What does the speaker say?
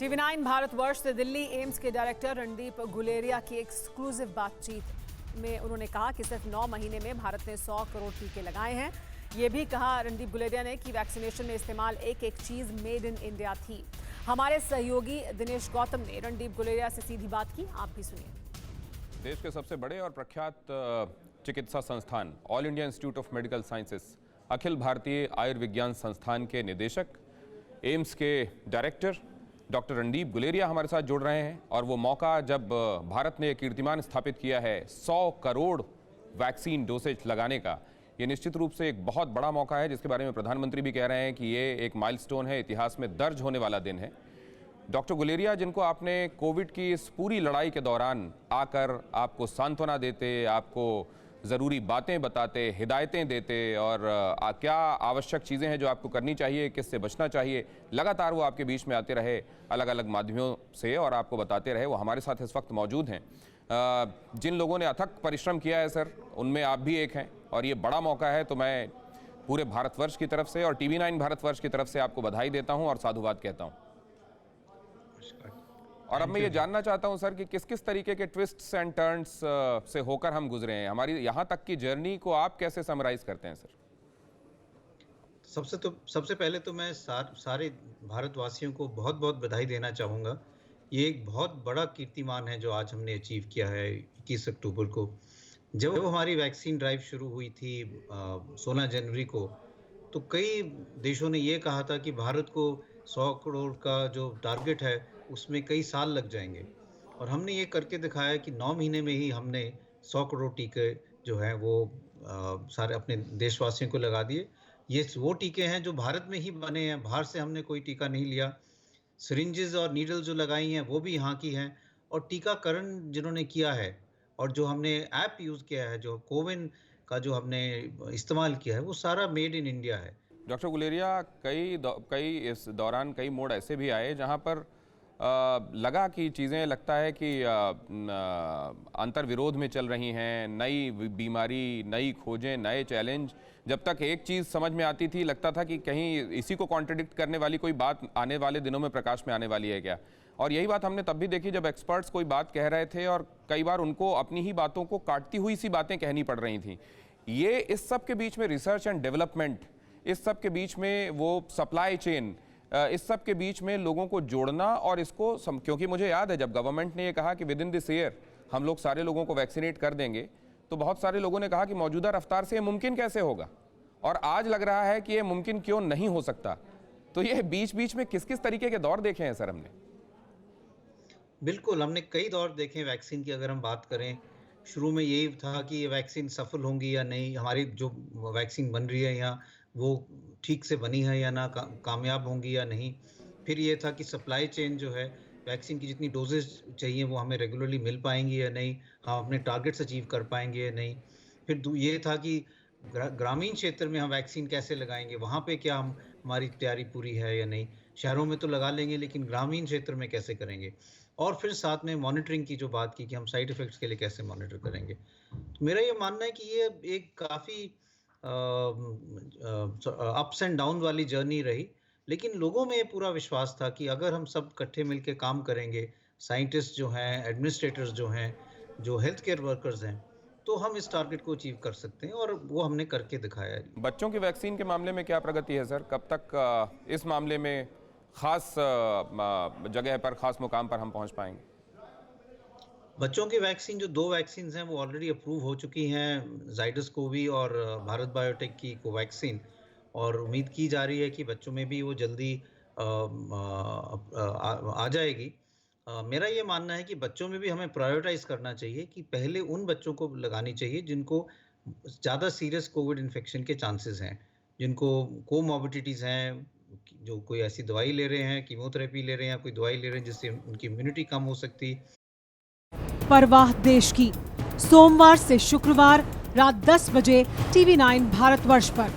TV9 Bharatvarsh से Delhi AIIMS के director Randeep Guleria की एक्सक्लूसिव बातचीत में उन्होंने कहा कि सिर्फ 9 महीने में भारत ने 100 करोड़ टीके लगाए हैं। ये भी कहा रणदीप गुलेरिया ने कि वैक्सीनेशन में इस्तेमाल एक एक चीज मेड इन इंडिया थी। हमारे सहयोगी दिनेश गौतम ने रणदीप गुलेरिया से सीधी बात की, आप भी सुनिए। देश के सबसे बड़े और प्रख्यात चिकित्सा संस्थान All India Institute of Medical Sciences, अखिल भारतीय आयुर्विज्ञान संस्थान के निदेशक, एम्स के डायरेक्टर डॉक्टर रणदीप गुलेरिया हमारे साथ जुड़ रहे हैं। और वो मौका जब भारत ने कीर्तिमान स्थापित किया है 100 करोड़ वैक्सीन डोसेज लगाने का, ये निश्चित रूप से एक बहुत बड़ा मौका है, जिसके बारे में प्रधानमंत्री भी कह रहे हैं कि ये एक माइलस्टोन है, इतिहास में दर्ज होने वाला दिन है। डॉक्टर गुलेरिया, जिनको आपने कोविड की इस पूरी लड़ाई के दौरान आकर आपको सांत्वना देते, आपको ज़रूरी बातें बताते, हिदायतें देते और क्या आवश्यक चीज़ें हैं जो आपको करनी चाहिए, किससे बचना चाहिए, लगातार वो आपके बीच में आते रहे अलग अलग माध्यमों से और आपको बताते रहे, वो हमारे साथ इस वक्त मौजूद हैं। जिन लोगों ने अथक परिश्रम किया है सर, उनमें आप भी एक हैं और ये बड़ा मौका है, तो मैं पूरे भारतवर्ष की तरफ से और TV9 भारतवर्ष की तरफ से आपको बधाई देता हूँ और साधुवाद कहता हूँ। और अब मैं ये जानना चाहता हूं सर कि किस किस तरीके के ट्विस्ट्स एंड टर्न्स से होकर हम गुजरे हैं, हमारी यहाँ तक की जर्नी को आप कैसे समराइज करते हैं सर? सबसे पहले तो मैं सारे भारतवासियों को बहुत बहुत बधाई देना चाहूँगा। ये एक बहुत बड़ा कीर्तिमान है जो आज हमने अचीव किया है 21 अक्टूबर को। जब हमारी वैक्सीन ड्राइव शुरू हुई थी 16 जनवरी को, तो कई देशों ने ये कहा था कि भारत को 100 करोड़ का जो टारगेट है उसमें कई साल लग जाएंगे, और हमने ये करके दिखाया कि 9 महीने में ही हमने 100 करोड़ टीके जो हैं वो सारे अपने देशवासियों को लगा दिए। ये वो टीके हैं जो भारत में ही बने हैं, बाहर से हमने कोई टीका नहीं लिया। सिरिंजेस और नीडल जो लगाई हैं वो भी यहाँ की हैं, और टीकाकरण जिन्होंने किया है और जो हमने ऐप यूज़ किया है, जो कोविन का जो हमने इस्तेमाल किया है, वो सारा मेड इन इंडिया है। डॉक्टर गुलेरिया, कई इस दौरान कई मोड़ ऐसे भी आए जहाँ पर लगा कि चीज़ें लगता है कि अंतर विरोध में चल रही हैं, नई बीमारी, नई खोजें, नए चैलेंज। जब तक एक चीज़ समझ में आती थी, लगता था कि कहीं इसी को कॉन्ट्रडिक्ट करने वाली कोई बात आने वाले दिनों में प्रकाश में आने वाली है क्या। और यही बात हमने तब भी देखी जब एक्सपर्ट्स कोई बात कह रहे थे और कई बार उनको अपनी ही बातों को काटती हुई सी बातें कहनी पड़ रही थी। ये इस सब के बीच में रिसर्च एंड डेवलपमेंट, इस सब के बीच में वो सप्लाई चेन, इस सब के बीच में लोगों को जोड़ना और इसको क्योंकि मुझे याद है जब गवर्नमेंट ने ये कहा कि विद इन दिस ईयर हम लोग सारे लोगों को वैक्सीनेट कर देंगे, तो बहुत सारे लोगों ने कहा कि मौजूदा रफ्तार से ये मुमकिन कैसे होगा, और आज लग रहा है कि ये मुमकिन क्यों नहीं हो सकता। तो ये बीच बीच में किस किस तरीके के दौर देखे हैं सर हमने? बिल्कुल, हमने कई दौर देखे वैक्सीन की। अगर हम बात करें, शुरू में यही था कि ये वैक्सीन सफल होंगी या नहीं, हमारी जो वैक्सीन बन रही है यहाँ वो ठीक से बनी है या ना, कामयाब होंगी या नहीं। फिर ये था कि सप्लाई चेन जो है, वैक्सीन की जितनी डोजेज चाहिए वो हमें रेगुलरली मिल पाएंगी या नहीं, हम अपने टारगेट्स अचीव कर पाएंगे या नहीं। फिर ये था कि ग्रामीण क्षेत्र में हम वैक्सीन कैसे लगाएंगे, वहाँ पे क्या हमारी तैयारी पूरी है या नहीं। शहरों में तो लगा लेंगे, लेकिन ग्रामीण क्षेत्र में कैसे करेंगे। और फिर साथ में मॉनिटरिंग की जो बात की कि हम साइड इफ़ेक्ट्स के लिए कैसे मॉनिटर करेंगे। तो मेरा ये मानना है कि ये एक काफ़ी अप्स एंड डाउन वाली जर्नी रही, लेकिन लोगों में ये पूरा विश्वास था कि अगर हम सब इकट्ठे मिलकर काम करेंगे, साइंटिस्ट जो हैं, एडमिनिस्ट्रेटर्स जो हैं, जो हेल्थ केयर वर्कर्स हैं, तो हम इस टारगेट को अचीव कर सकते हैं, और वो हमने करके दिखाया है। बच्चों की वैक्सीन के मामले में क्या प्रगति है सर? कब तक इस मामले में खास जगह पर, खास मुकाम पर हम पहुंच पाएंगे? बच्चों की वैक्सीन, जो 2 वैक्सीन हैं वो ऑलरेडी अप्रूव हो चुकी हैं, ज़ाइडस कोवी और भारत बायोटेक की कोवैक्सीन, और उम्मीद की जा रही है कि बच्चों में भी वो जल्दी आ जाएगी। मेरा ये मानना है कि बच्चों में भी हमें प्रायोरिटाइज करना चाहिए कि पहले उन बच्चों को लगानी चाहिए जिनको ज़्यादा सीरियस कोविड इन्फेक्शन के चांसेस हैं, जिनको कोमॉर्बिडिटीज़ हैं, जो कोई ऐसी दवाई ले रहे हैं, कीमोथेरेपी ले रहे हैं या कोई दवाई ले रहे हैं जिससे उनकी इम्यूनिटी कम हो सकती। परवाह देश की, सोमवार से शुक्रवार रात 10 बजे TV9 भारतवर्ष पर।